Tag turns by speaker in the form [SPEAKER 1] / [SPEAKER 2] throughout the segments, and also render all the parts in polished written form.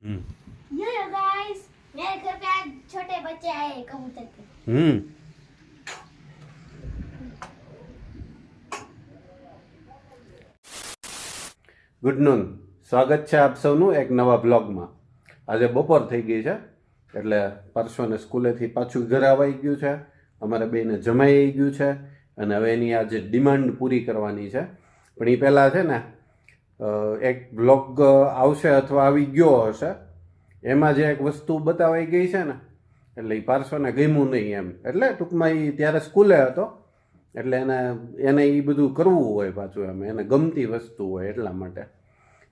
[SPEAKER 1] Hello guys, मेरे घर पे आज छोटे बच्चे आए कबूतर के।
[SPEAKER 2] ગુડ નૂન, સ્વાગત છે આપ સૌનું એક નવા બ્લોગમાં. આજે બપોર થઈ ગઈ છે એટલે પરસોને સ્કૂલેથી પાછું ઘરે આવી ગયું છે. અમારે બેને જમાઈ આવી ગયું છે અને હવે એની આજે ડિમાન્ડ પૂરી કરવાની છે. પણ એ પહેલાં છે ને એક બ્લોગ આવશે અથવા આવી ગયો હશે, એમાં જે એક વસ્તુ બતાવાઈ ગઈ છે ને એટલે એ પાર્સોને ગમ્યું નહીં એમ. એટલે ટૂંકમાં એ ત્યારે સ્કૂલે હતો એટલે એને એ બધું કરવું હોય પાછું, એને ગમતી વસ્તુ હોય એટલા માટે.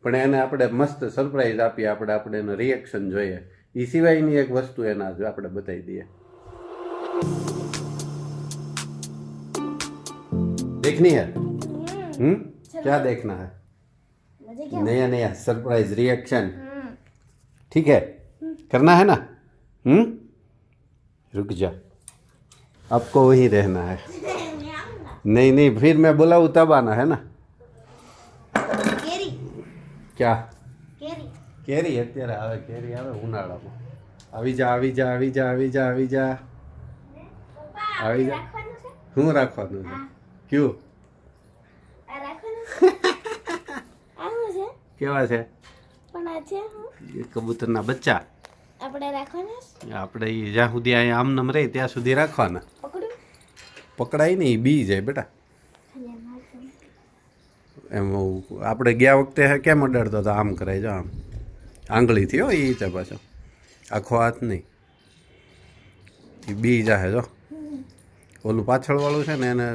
[SPEAKER 2] પણ એને આપણે મસ્ત સરપ્રાઈઝ આપીએ, આપણે એનું રિએક્શન જોઈએ. એ સિવાયની એક વસ્તુ એના આપણે બતાવી દઈએ. देखनी है? क्या देखना है? नया नया सरप्राइज रिएक्शन. ठीक है, करना है ना? रुक जा, आपको वहीं रहना है. नहीं नहीं, फिर मैं बुलाऊँ तब आना है ना.
[SPEAKER 1] केरी
[SPEAKER 2] क्या
[SPEAKER 1] केरी
[SPEAKER 2] કેરી? અત્યારે આવે કેરી, આવે ઉનાળામાં. આવી જા આવી જા આવી જા આવી જા આવી જા આવી જા. શું રાખવાનું છે? ક્યું? કેવા છે?
[SPEAKER 1] પણ આ છે
[SPEAKER 2] એ કબૂતરના બચ્ચા.
[SPEAKER 1] આપણે રાખવાના
[SPEAKER 2] આપણે ઈ જ્યાં સુધી અહીંયા આમનામ રહે ત્યાં સુધી રાખવાના.
[SPEAKER 1] પકડું
[SPEAKER 2] પકડાય નહીં, બી જાય બેટા. એમ આપણે ગયા વખતે કેમ અડાડતો હતો? આમ કરાય જો, આમ આંગળીથી હો. એ રીતે પાછો આખો હાથ નહીં, એ બી જાહે જો. ઓલું પાછળવાળું છે ને એને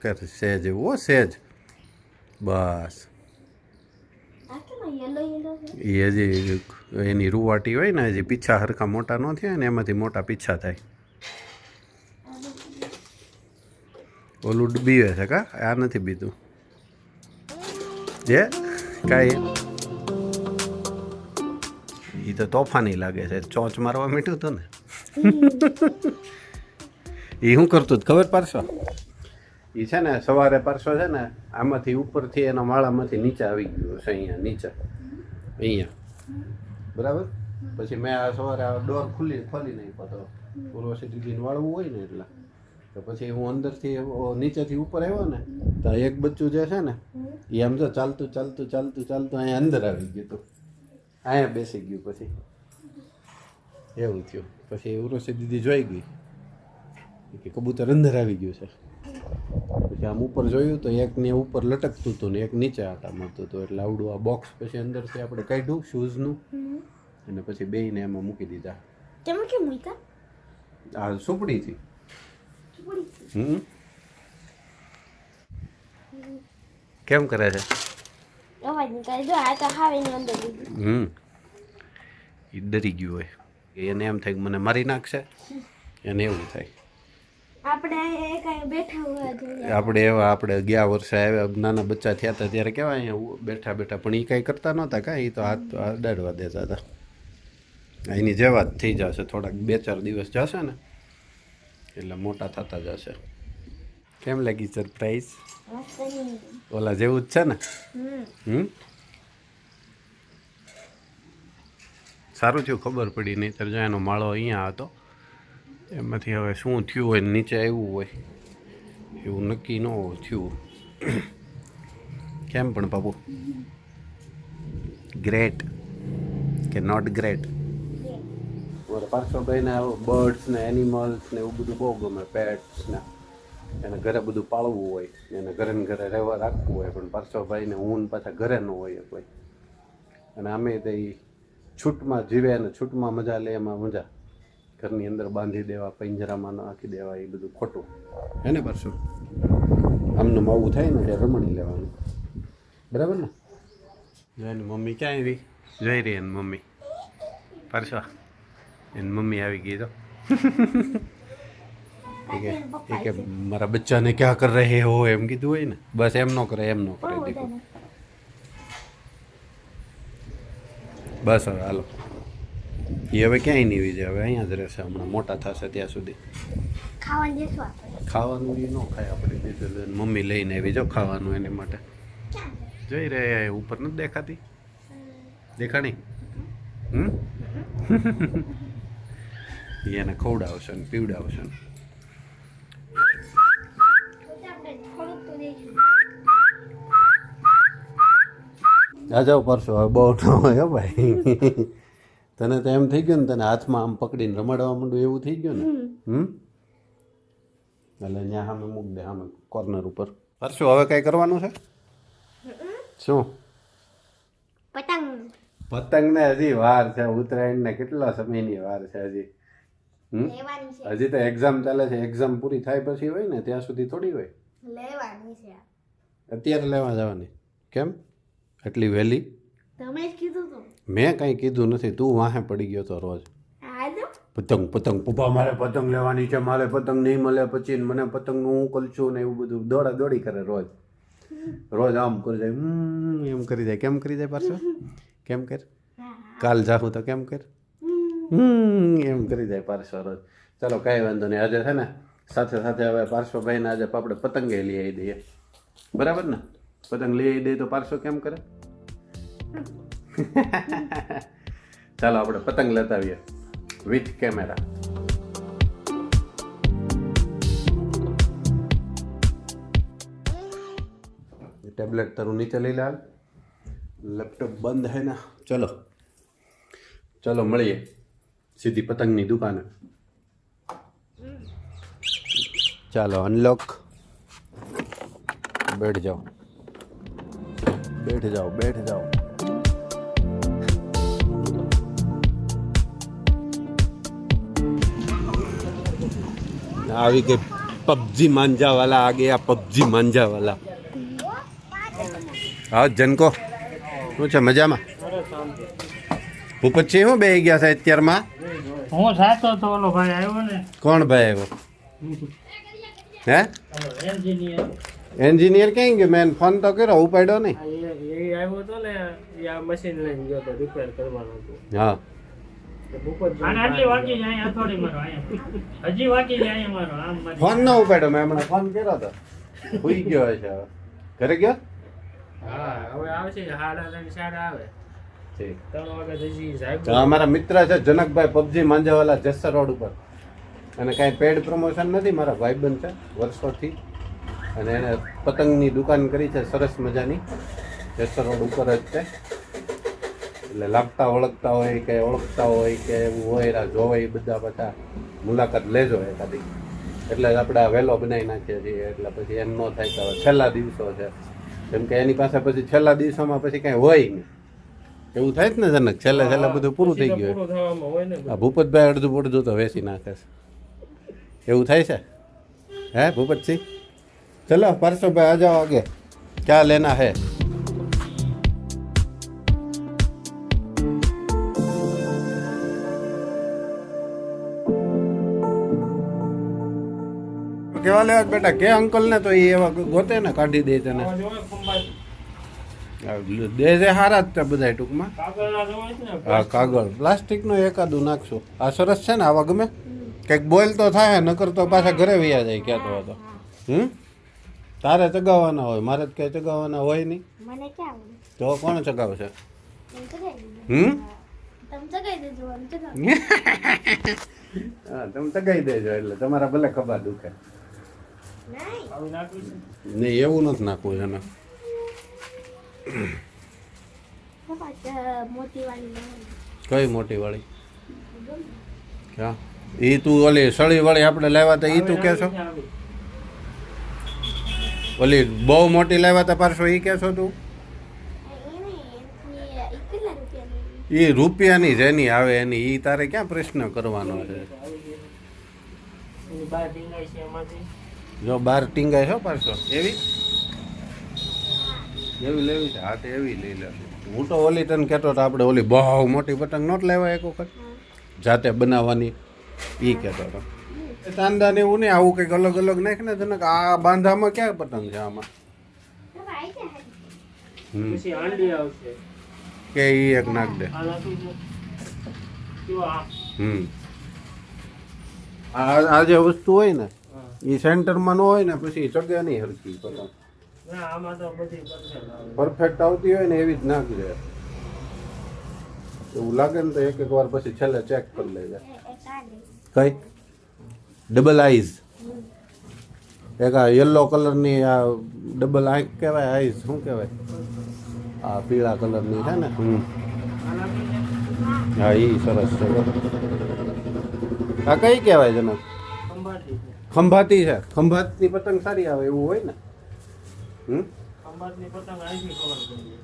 [SPEAKER 2] કે સહેજ એવું હો, સહેજ બસ. એ હજી એની રૂવાટી હોય ને, હજી પીછા હરખા મોટા ન થયા ને એમાંથી મોટા પીછા થાય. ઓલું બીવે છે કા? આ નથી બીતું. જે કાંઈ એ તો તોફાની લાગે છે, ચોંચ મારવા મીઠું હતું ને. એ શું કરતું હતું ખબર? પારસો એ છે ને સવારે પારસો છે ને આમાંથી ઉપરથી એના માળામાંથી નીચે આવી ગયો છે, અહીંયા નીચે અહીંયા બરાબર. પછી મેં આ સવારે આ ડોર ખોલી નાખ્યો હતો, ઉર્વશી દીદીને વાળવું હોય ને એટલે. તો પછી હું અંદરથી નીચેથી ઉપર આવ્યો ને તો એક બચ્ચું જે છે ને એ આમ તો ચાલતું અહીંયા અંદર આવી ગયું હતું, અહીંયા બેસી ગયું. પછી એવું થયું. પછી ઉર્વશી દીદી જોઈ ગઈ કે કબૂતર અંદર આવી ગયું છે. પછી આમ ઉપર જોયું તો એકને ઉપર લટકતું હતું ને એક નીચે આટા મારતું હતું. એટલે આવડું આ બોક્સ પછી અંદરથી આપણે કાઢ્યું શૂઝનું અને પછી બેયને એમાં મૂકી દીધા.
[SPEAKER 1] તેમાં કેમ મૂક્યા?
[SPEAKER 2] આ સુપડીથી. કેમ કરે છે?
[SPEAKER 1] અવાજ નીકળે જો. આ તો હાવેની અંદર લીધું.
[SPEAKER 2] એ ડરી ગયું હોય, એને એમ થાય કે મને મારી નાખશે, એને એવું થાય. આપણે ગયા વર્ષે આવ્યા નાના બચ્ચા થયા હતા ત્યારે કેવા અહીંયા બેઠા પણ એ કાંઈ કરતા નહોતા કાંઈ. એ તો હાથ અડાડવા દેતા હતા. એની જેવા જ થઈ જશે, થોડાક 2-4 દિવસ જશે ને એટલે મોટા થતા જશે. કેમ લાગી સરપ્રાઈઝ? ઓલા જેવું જ છે ને? સારું થયું ખબર પડી, નહીંતર જો એનો માળો અહીંયા હતો એમાંથી હવે શું થયું હોય નીચે આવ્યું હોય એવું નક્કી ન થયું. કેમ પણ બાબુ? ગ્રેટ કે નોટ ગ્રેટ? મારા પાર્શ્વભાઈને બર્ડ્સ ને એનિમલ્સ ને એવું બધું બહુ ગમે, પેટ્સ ને. એને ઘરે બધું પાળવું હોય, એને ઘરે ને ઘરે રહેવા રાખવું હોય. પણ પાર્શ્વભાઈને હું પાછા ઘરે ન હોય કોઈ. અને અમે તો એ છૂટમાં જીવે અને છૂટમાં મજા લે, એમાં મજા. ઘરની અંદર બાંધી દેવા, પિંજરામાં નાખી દેવા, એ બધું ખોટું હે ને પાછું. આમનું આવું થાય ને ત્યારે રમણી લેવાનું, બરાબર ને? એની મમ્મી ક્યાં આવી? જોઈ રહી એની મમ્મી પાછો. એની મમ્મી આવી ગઈ તો એ કે મારા બચ્ચાને ક્યાં કર રહે હો એમ કીધું હોય ને. બસ એમ ન કરે દીકરો. બસ હવે હાલો, એ હવે ક્યાંય નહીં આવી જાય, હવે અહીંયા જ રહેશે હમણાં મોટા થશે ત્યાં સુધી. ખાવાનું એ ન ખાય આપણે દીધું. મમ્મી લઈને આવી જો ખાવાનું એને માટે. જોઈ રહે ઉપર નથી દેખાતી? દેખાણી ઈ એને ખવડાવશે ને પીવડાવશે ને.
[SPEAKER 1] આપણે થોડુંક તો દઈશું.
[SPEAKER 2] આ જાઓ પરસો હવે બહુ ન હોય હો ભાઈ. તને તો એમ થઈ ગયું ને તને હાથમાં આમ પકડીને રમાડવા માંડું એવું થઈ ગયું ને. એટલે ત્યાં સામે મૂક દે સામે કોર્નર ઉપર. પરસો હવે કઈ કરવાનું છે? શું?
[SPEAKER 1] પતંગ.
[SPEAKER 2] પતંગ ને હજી વાર છે. ઉત્તરાયણ ને કેટલા સમયની વાર છે હજી.
[SPEAKER 1] લેવાની છે.
[SPEAKER 2] હજી તો એક્ઝામ ચાલે છે. એક્ઝામ પૂરી થાય પછી હોય ને, ત્યાં સુધી થોડી હોય.
[SPEAKER 1] લેવાની છે.
[SPEAKER 2] અત્યારે લેવા જવાની કેમ એટલી વહેલી?
[SPEAKER 1] તમે જ કીધું તો.
[SPEAKER 2] મેં કંઈ કીધું નથી. તું વાહે પડી ગયો તો રોજ.
[SPEAKER 1] હાલો.
[SPEAKER 2] પતંગ પતંગ પપ્પા મારે પતંગ લેવાની છે, મારે પતંગ નહીં મળે પછી મને પતંગનું હું કલચું ને એવું બધું દોડા દોડી કરે રોજ. રોજ આમ કરી જાય એમ કરી જાય. કેમ કરી જાય પાછો? કેમ કર? કાલ જાઉં તો કેમ કર? એમ કરી જાય પારસો રોજ. ચાલો કાંઈ વાંધો નહીં. આજે છે ને સાથે સાથે હવે પાર્શ્વભાઈને આજે આપણે પતંગે લઈ આવી દઈએ. બરાબર ને? પતંગ લઈ આવી દઈએ તો પારસો કેમ કરે? ચાલો આપણે પતંગ લેતા આવીએ વિથ કેમેરા. ટેબ્લેટ તારું નીચે લઈ લે. લેપટોપ બંધ હે ને. ચલો ચલો મળીએ સીધી પતંગની દુકાને. ચાલો અનલોક. બેઠ જાઓ બેઠ જાઓ બેઠ જાઓ. આવી ગઈ પબજી માંજા વાલા. આ ગયા પબજી માંજા વાલા. હા જનકો શું છે મજામાં? ભૂપતસિંહ શું બે ગયા છે અત્યારમાં?
[SPEAKER 3] હું સાચો તો ઓલો ભાઈ આવ્યો ને.
[SPEAKER 2] કોણ ભાઈ આવ્યો? હે
[SPEAKER 3] એન્જિનિયર
[SPEAKER 2] એન્જિનિયર ક્યાં ગયો? મેં ફોન તો કર્યો, ઉપાડ્યો નહીં.
[SPEAKER 3] એ આવ્યો તો ને, આ મશીન લઈને ગયો તો રિપેર કરવાનું હતું.
[SPEAKER 2] હા
[SPEAKER 3] આટલી વાગી જાય અથોડી મારો અહીંયા. હજી વાગી જાય અહીંયા મારો આમ મારી.
[SPEAKER 2] ફોન ન ઉપાડ્યો. મેં હમણાં ફોન કર્યો હતો. સુઈ ગયો હશે હવે. ઘરે ગયો?
[SPEAKER 3] હા હવે આવશે 3:30 આવે.
[SPEAKER 2] ઠીક.
[SPEAKER 3] 3 વાગે જઈ સાહેબ.
[SPEAKER 2] તો અમારા મિત્ર છે જનકભાઈ પબજી માંજાવાલા જેસર રોડ ઉપર. અને કાંઈ પેડ પ્રમોશન નથી, મારા ભાઈબંધ છે વર્ષોથી. અને એને પતંગની દુકાન કરી છે સરસ મજાની, જેસર રોડ ઉપર જ છે. એટલે લાગતા ઓળખતા હોય કે ઓળખતા હોય કે એવું હોય જોવાય બધા પાછા મુલાકાત લેજો એકાદી. એટલે જ આપણે આ વહેલો બનાવી નાખીએ છીએ. એટલે પછી એમ ન થાય કે હવે છેલ્લા દિવસો છે, કેમ કે એની પાસે પછી છેલ્લા દિવસોમાં પછી કાંઈ હોય નહીં. એવું થાય જ ને જનક? છેલ્લે છેલ્લે બધું પૂરું થઈ ગયું.
[SPEAKER 3] પૂરું થવામાં હોય ને.
[SPEAKER 2] આ ભૂપતભાઈ અડધું પડધું તો વેચી નાખે છે. એવું થાય છે હે ભૂપતસિંહ? ચલો પરસોભાઈ આ જાઓ આગે. ક્યાં લેના હે? કેવા લેવા બેટા? કે અંકલ ને તો એ એવા ગોતે ને કાઢી દે તને.
[SPEAKER 3] આવા જોવે ખંભાત.
[SPEAKER 2] દે છે હારા જ તે બધા ટૂંકમાં.
[SPEAKER 3] કાગળના જોવે છે ને.
[SPEAKER 2] હા કાગળ પ્લાસ્ટિકનું એકાદું નાખશું. આ સરસ છે ને, આવા ગમે. કંઈક બોલ તો થાય, નકર તો પાછા ઘરે વયા જાય કહેતો હતો. તારે ચગાવવાના હોય, મારે જ કઈ ચગાવવાના હોય નહીં.
[SPEAKER 1] મને ક્યાં આવડે?
[SPEAKER 2] તો કોણ ચગાવશે?
[SPEAKER 1] તમે ચગાવી દેજો. તમે ચગાવી દેજો, આમ ચગાવો.
[SPEAKER 2] હા તમે ચગાવી દેજો એટલે તમારા ભલે ખભા દુખે.
[SPEAKER 1] નહીં.
[SPEAKER 3] આવી નાખી છે.
[SPEAKER 2] નહીં એવું નથી નાખવું છે ને.
[SPEAKER 1] મોટી વાળી લેવાની.
[SPEAKER 2] કઈ મોટી વાળી? ક્યાં? એ તું ઓલી સળી વાળી આપણે લાવ્યા હતા એ તું કહેશો?
[SPEAKER 3] આવી.
[SPEAKER 2] ઓલી બહુ મોટી લાવ્યા હતા પાછો એ કહેશો તું?
[SPEAKER 1] એ નહીં, એ કેટલા રૂપિયાની?
[SPEAKER 2] એ રૂપિયાની જ એની આવે એની. એ તારે ક્યાં પ્રશ્ન કરવાનો છે?
[SPEAKER 3] એની બહાર ટીંગાય છે એમાંથી.
[SPEAKER 2] જો બાર ટીંગાય છો પાછો એવી એવી લેવી છે. હા તો એવી લઈ લે. હું તો ઓલી તને કહેતો હતો આપણે ઓલી બહુ મોટી પતંગ નોટ લેવા એક વખત જાતે બનાવવાની એ કહેતો હતો. ચાંદા ને એવું નહીં, આવું કંઈક અલગ અલગ નાખ ને તને. આ બાંધામાં ક્યાં પતંગ છે આમાં?
[SPEAKER 1] હવે આવી જાય.
[SPEAKER 3] પછી હાંડી આવશે.
[SPEAKER 2] કે એ એક નાખ દે.
[SPEAKER 3] આ નાખી દો. કેવો આ?
[SPEAKER 2] આ જે વસ્તુ હોય ને
[SPEAKER 3] હા.
[SPEAKER 2] એ સેન્ટરમાં ન હોય ને પછી ચગે નહીં હરખી પતંગ.
[SPEAKER 3] ના આમાં તો બધી પરફેક્ટ આવે.
[SPEAKER 2] પરફેક્ટ આવતી હોય ને એવી જ નાખજે. એવું લાગે ને તો એક વાર પછી છેલ્લે ચેક કરી લેજે.
[SPEAKER 1] એક આ લે.
[SPEAKER 2] કઈ ડબલ આઈઝ, એક આ યલો કલરની આ ડબલ આંખ કહેવાય, આઈઝ શું કહેવાય, આ પીળા કલરની છે ને. હા એ સરસ છે. આ કઈ કહેવાય છે ને?
[SPEAKER 3] ખંભાતી છે.
[SPEAKER 2] ખંભાતી છે. ખંભાતની પતંગ સારી આવે એવું હોય ને.
[SPEAKER 3] ખંભાતની પતંગ અહીંથી ખબર પડી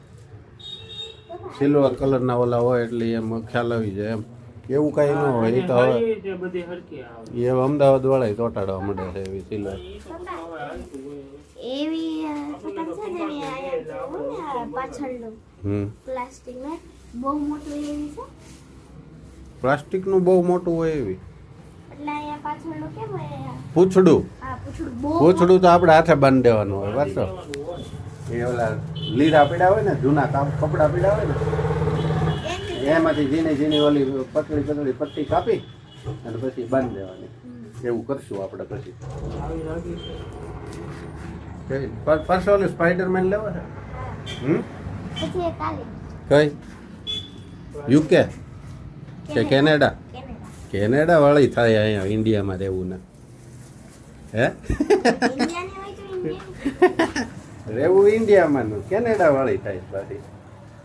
[SPEAKER 2] સિલ્વર કલરના ઓલા હોય એટલે એમ ખ્યાલ આવી જાય એમ. એવું કઈ ન હોય. એ તો હવે
[SPEAKER 3] તે બધી હરકી આવે.
[SPEAKER 2] એ અમદાવાદ વાળા ચોટાડવા માંડે છે એવી સિલ્વર.
[SPEAKER 1] એવી પતંગ છે ને એની આયા તો ને આ પાછળનું પ્લાસ્ટિક ને બહુ મોટું એવી છે.
[SPEAKER 2] પ્લાસ્ટિકનું બહુ મોટું હોય એવી.
[SPEAKER 1] એટલે અહીંયા પાછળનું કેમ હોય?
[SPEAKER 2] પૂંછડું.
[SPEAKER 1] હા પૂછડું બહુ
[SPEAKER 2] પૂંછડું તો આપણે હાથે બાંધી દેવાનું હોય. વાંચો એ ઓલા લીરા પીડા હોય ને, જૂના કપડા પીડા હોય ને, એમાંથી ઝીણી ઝીણી ઓલી પતળી પતળી પટ્ટી કાપી અને પછી બાંધી દેવાની. એવું કરશું આપણે પછી.
[SPEAKER 3] આવી લાગી છે.
[SPEAKER 2] પરસો ઓલું સ્પાઈડરમેન લેવો છે.
[SPEAKER 1] પછી એક આલે
[SPEAKER 2] કઈ યુકે કે કેનેડા? કેનેડા વાળી થાય અહીંયા ઇન્ડિયામાં રહેવું ને. હે
[SPEAKER 1] ઇન્ડિયાની હોય તો ઇન્ડિયાની
[SPEAKER 2] રહેવું ઇન્ડિયામાં ને કેનેડા વાળી થાય પાછી.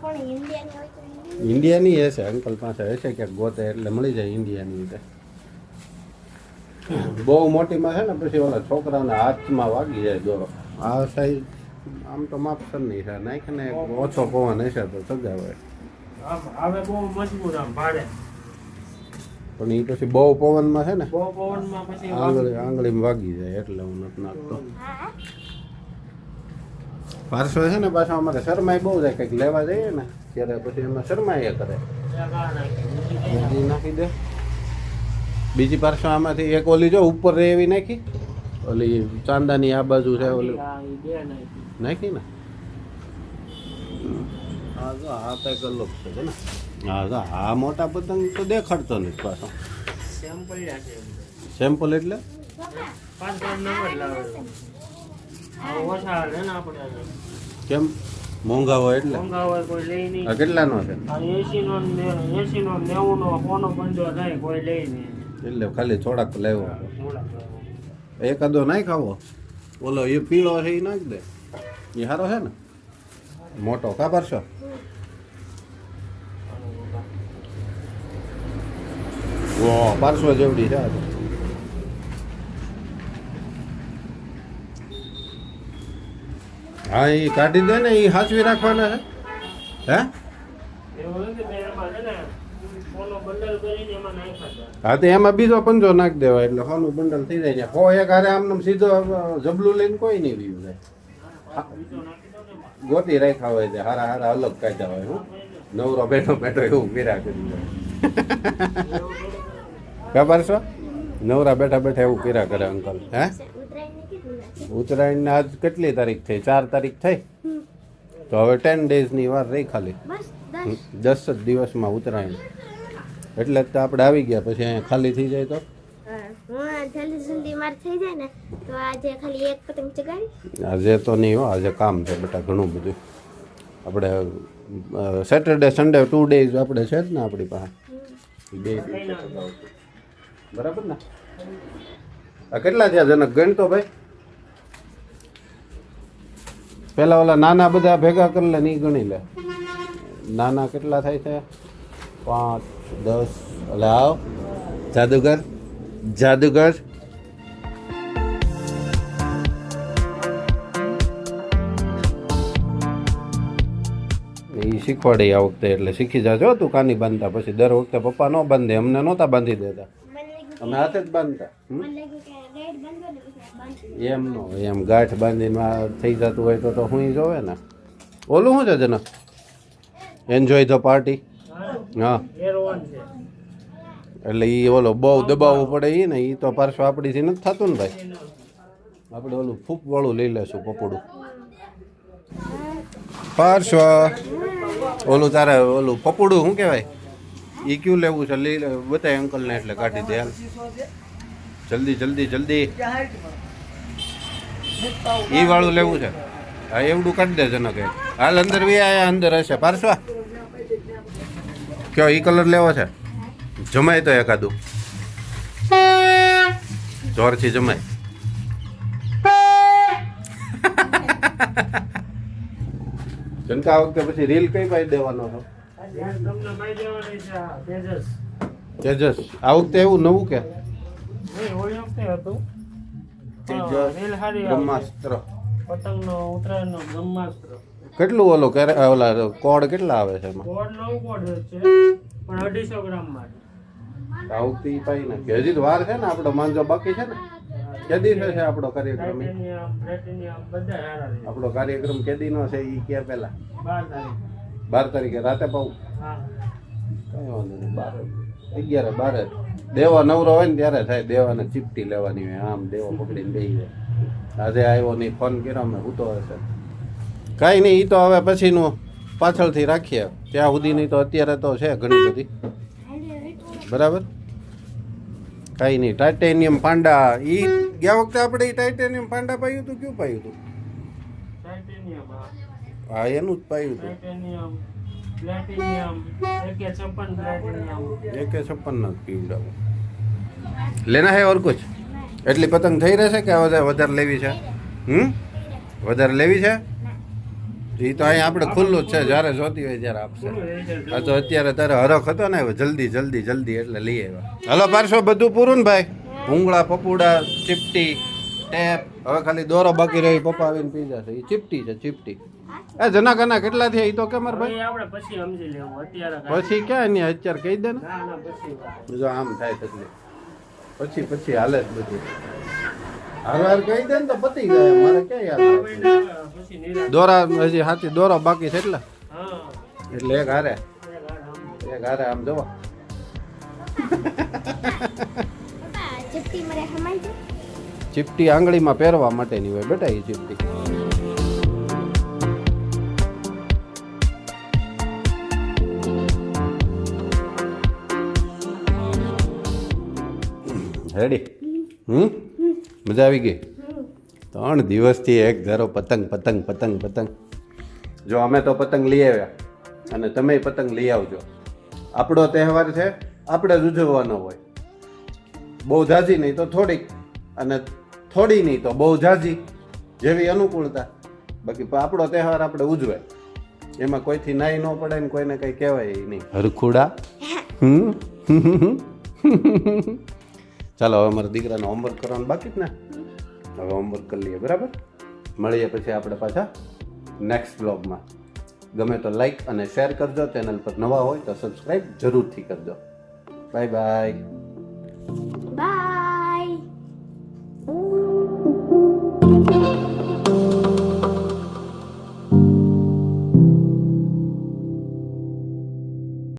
[SPEAKER 1] પણ ઇન્ડિયાની હોય તો ઇન્ડિયાની.
[SPEAKER 2] ઇન્ડિયાની હશે, અંકલ પાસે હશે ક્યાંક ગોતે એટલે મળી જાય ઇન્ડિયાની રીતે. બહુ મોટીમાં છે ને પછી ઓલા છોકરાના હાથમાં વાગી જાય દોરો. આ સાઈઝ આમ તો માપસર નહીં છે, નાખે ને ઓછો પવન હશે તો સગાવે.
[SPEAKER 3] હવે બહુ મજબૂર આમ ભાડે.
[SPEAKER 2] પણ એ પછી બહુ પવનમાં છે ને
[SPEAKER 3] બહુ પવનમાં પછી
[SPEAKER 2] આંગળીમાં વાગી જાય એટલે હું નથી નાખતો.
[SPEAKER 1] હા
[SPEAKER 2] પાર્સો છે ને પાછા અમારે શરમાઈ બહુ જાય, કંઈક લેવા જઈએ ને ત્યારે પછી એમાં શરમાઈ કરે. બીજી નાખી દે. બીજી પાર્સો આમાંથી એક ઓલી જો ઉપર રે એવી નાખી, ઓલી ચાંદાની આ બાજુ છે ઓલી નાખી ને. હા જો આ કંઈક અલગ છે ને. હા જો આ મોટા પતંગ તો દેખાડતો નથી પાછો. સેમ્પલ એટલે
[SPEAKER 3] 5 નંબર લાવે. ઓછા હાલે ને આપણે.
[SPEAKER 2] કેમ મોંઘા હોય એટલે?
[SPEAKER 3] મોંઘા હોય કોઈ લઈ નહીં.
[SPEAKER 2] આ કેટલાનો છે?
[SPEAKER 3] આ 80 નો 90 નો કોનો બંધો થાય કોઈ લઈ નહીં.
[SPEAKER 2] એટલે ખાલી થોડાક લેવો.
[SPEAKER 3] થોડા
[SPEAKER 2] એકાદો નાખ આવો. ઓલો એ પીળો છે એ નાખ દે. એ સારો છે ને મોટો. કા પારશો? વો પારસો જેવડી છે. હા એ કાઢી દે ને, એ સાચવી રાખવાના છે. હે
[SPEAKER 3] એવું નથી મેં એમાં છે ને કોનો બંડલ કરીને એમાં નાખ્યા
[SPEAKER 2] હા તો એમાં બીજો પંજો નાખી દેવાય એટલે સોનું બંડલ થઈ જાય. કો એક હારે આમને સીધો જબલું લઈને કોઈ નહીં રહ્યું જાય. ગોતી રાખ્યા હોય છે હારા હારા અલગ કાઢ્યા હોય. હું નવરો બેઠો બેઠો એવું પીરા કરી જાય. ખબર છો? નવરા બેઠા બેઠા એવું પીરા કરે અંકલ. હે
[SPEAKER 1] ઉતરાયણને કીધું ને.
[SPEAKER 2] ઉત્તરાયણ આજ કેટલી તારીખ થઈ? 4 તારીખ થઈ. તો હવે 10 ડેઝની વાર રહી ખાલી.
[SPEAKER 1] બસ
[SPEAKER 2] 10 જ દિવસમાં ઉત્તરાયણ. એટલે જ તો આપણે આવી ગયા. પછી અહીંયા ખાલી થઈ જાય તો
[SPEAKER 1] જલ્દી જલ્દી માર થઈ જાય ને તો આજે ખાલી એક પતંગ ચગાવી.
[SPEAKER 2] આજે તો નહીં હો, આજે કામ છે બેટા ઘણું બધું. આપણે સેટરડે સન્ડે 2 ડેઝ આપણે છે જ ને આપણી પાસે. 2 દિવસ બરાબર ને? આ કેટલા થયા જનક? ગણતો ભાઈ. પેલા ઓલા નાના બધા ભેગા કરી લે, નહીં ગણી લે. નાના કેટલા થાય છે? 5 10. એટલે આવ જાદુગર જાદુગર. એ શીખવાડે આ વખતે એટલે શીખી જાજો તું કાની બાંધતા. પછી દર વખતે પપ્પા ન બાંધે, અમને નહોતા બાંધી દેતા, અમે હાથે જ બાંધતા.
[SPEAKER 1] મને લાગ્યું કે ગાઈડ બંધો ને પછી બાંધી.
[SPEAKER 2] એમ નો એમ ગાંઠ બાંધીને થઈ જતું હોય તો હું જોવે ને. ઓલું શું છે જનક? Enjoy the party. હા
[SPEAKER 3] એરવન છે.
[SPEAKER 2] એટલે એ ઓલો બહુ દબાવવું પડે એ ને, એ તો પાર્શ્વ આપણીથી નથી થતું ને ભાઈ. આપણે ઓલું ફૂપ વાળું લઈ લેશું પપોડું. પાર્શ્વ ઓલું તારે ઓલું પપોડું શું કહેવાય એ ક્યું લેવું છે? લઈ લે બતાય અંકલને એટલે કાઢી દે. હાલ જલ્દી જલ્દી જલ્દી. એ વાળું લેવું છે? હા એવડું કાઢી દે જનક. હાલ અંદર વી આયા અંદર હશે પાર્શ્વ. કયો ઈ કલર લેવો છે? જમાય તો એકાદું જોરથી જમાય. જનકા આ વખતે પછી રીલ કઈ પાઈ દેવાનો છો?
[SPEAKER 3] તમને ભાઈ દેવાની છે આ તેજસ.
[SPEAKER 2] તેજસ આ વખતે એવું નવું કે
[SPEAKER 3] નહીં, હોળી વખતે હતું.
[SPEAKER 2] તેજસ
[SPEAKER 3] રેલ હારી આવે.
[SPEAKER 2] બ્રહ્માસ્ત્ર
[SPEAKER 3] પતંગનો ઉત્તરાયણનો બ્રહ્માસ્ત્ર.
[SPEAKER 2] કેટલું ઓલા કોડ કેટલા આવે છે એમાં?
[SPEAKER 3] કોડ નવું કોડ છે પણ 250 ગ્રામમાં.
[SPEAKER 2] આ વખતે ઈ પાઈ ને હજી તો વાર છે ને, આપણો માંજો બાકી છે ને. કે દિવસે છે આપણો કાર્યક્રમ?
[SPEAKER 3] પ્લેટિનિયમ બધા સારા છે.
[SPEAKER 2] આપણો કાર્યક્રમ કે દી નો છે ઈ કે પેલા
[SPEAKER 3] 12 તારીખ.
[SPEAKER 2] 12 તારીખે રાતે પાઉં
[SPEAKER 3] હા.
[SPEAKER 2] કઈ વાંધો નહીં. 11 12 દેવા નવરો હોય ને ત્યારે થાય. દેવાને ચીપટી લેવાની હોય, આમ દેવો પકડીને બેસી જાય. આજે આવ્યો નહીં, ફોન કર્યો મેં હું તો હશે. કાંઈ નહીં, એ તો હવે પછીનું પાછળથી રાખીએ. ત્યાં સુધીની તો અત્યારે તો છે ઘણી બધી, બરાબર. કાંઈ નહીં. ટાઇટેનિયમ પાંડા ઈ ગયા વખતે આપણે ઈ ટાઇટેનિયમ પાંડા પાયું હતું. ક્યું પાયું હતું?
[SPEAKER 3] ટાઇટેનિયમ.
[SPEAKER 2] હા એનું જ પાયું હતું.
[SPEAKER 3] Titanium, platinum, AK56 platinum.
[SPEAKER 2] AK56 ના પીવડાવું. લેના હે ઓર કુછ? એટલી પતંગ થઈ રહેશે કે વધારે લેવી છે? વધારે લેવી છે? એ તો અહીંયા આપણે ખુલ્લું જ છે, જ્યારે જોતી હોય ત્યારે આપશે. આ તો અત્યારે તારે હરખ હતો ને, જલ્દી જલ્દી જલ્દી એટલે લઈ આવ્યા. હલો પારસો, બધું પૂરું ને ભાઈ? ભૂંગળા, પપુડા, ચીપટી, ટેપ. હવે ખાલી દોરો બાકી રહી. પપ્પા આવીને પી જશે. એ ચીપટી છે, ચીપટી. એ જનાકાના કેટલા થયા એ તો કે મારે ભાઈ?
[SPEAKER 3] આપણે પછી સમજી લેવું અત્યારે.
[SPEAKER 2] પછી ક્યાં એની અત્યારે કહી દે ને.
[SPEAKER 3] ના ના પછી.
[SPEAKER 2] જો આમ થાય તકલીફ. પછી હાલે જ બધું. હાર કહી દે ને તો પતી જાય. મારે ક્યાં યાદ આવે?
[SPEAKER 3] પછી નિરાશ.
[SPEAKER 2] દોરા હજી હાથી દોરો બાકી છે એટલે
[SPEAKER 3] હા.
[SPEAKER 2] એટલે એક હારે આમ જોવા.
[SPEAKER 1] પપ્પા ચપટી મરે હમાઈ દે.
[SPEAKER 2] ચીપટી આંગળીમાં પહેરવા માટેની હોય બેટા એ ચીપટી. રેડી? મજા આવી ગઈ? 3 દિવસથી એક ધારો પતંગ પતંગ પતંગ પતંગ. જો અમે તો પતંગ લઈ આવ્યા અને તમે પતંગ લઈ આવજો. આપણો તહેવાર છે, આપણે જ ઉજવવાનો હોય. બહુ ઝાઝી નહીં તો થોડીક, અને થોડી નહીં તો બહુ ઝાઝી, જેવી અનુકૂળતા. બાકી આપણો તહેવાર આપણે ઉજવાય, એમાં કોઈથી નાઈ ન પડે ને કોઈને કંઈ કહેવાય નહીં. હરખુડા. ચાલો હવે મારા દીકરાનો હોમવર્ક કરવાનું બાકી જ ને, હવે હોમવર્ક કરી લઈએ, બરાબર? મળીએ પછી આપણે પાછા નેક્સ્ટ બ્લોગમાં. ગમે તો લાઈક અને શેર કરજો. ચેનલ પર નવા હોય તો સબસ્ક્રાઈબ જરૂરથી કરજો. Bye bye.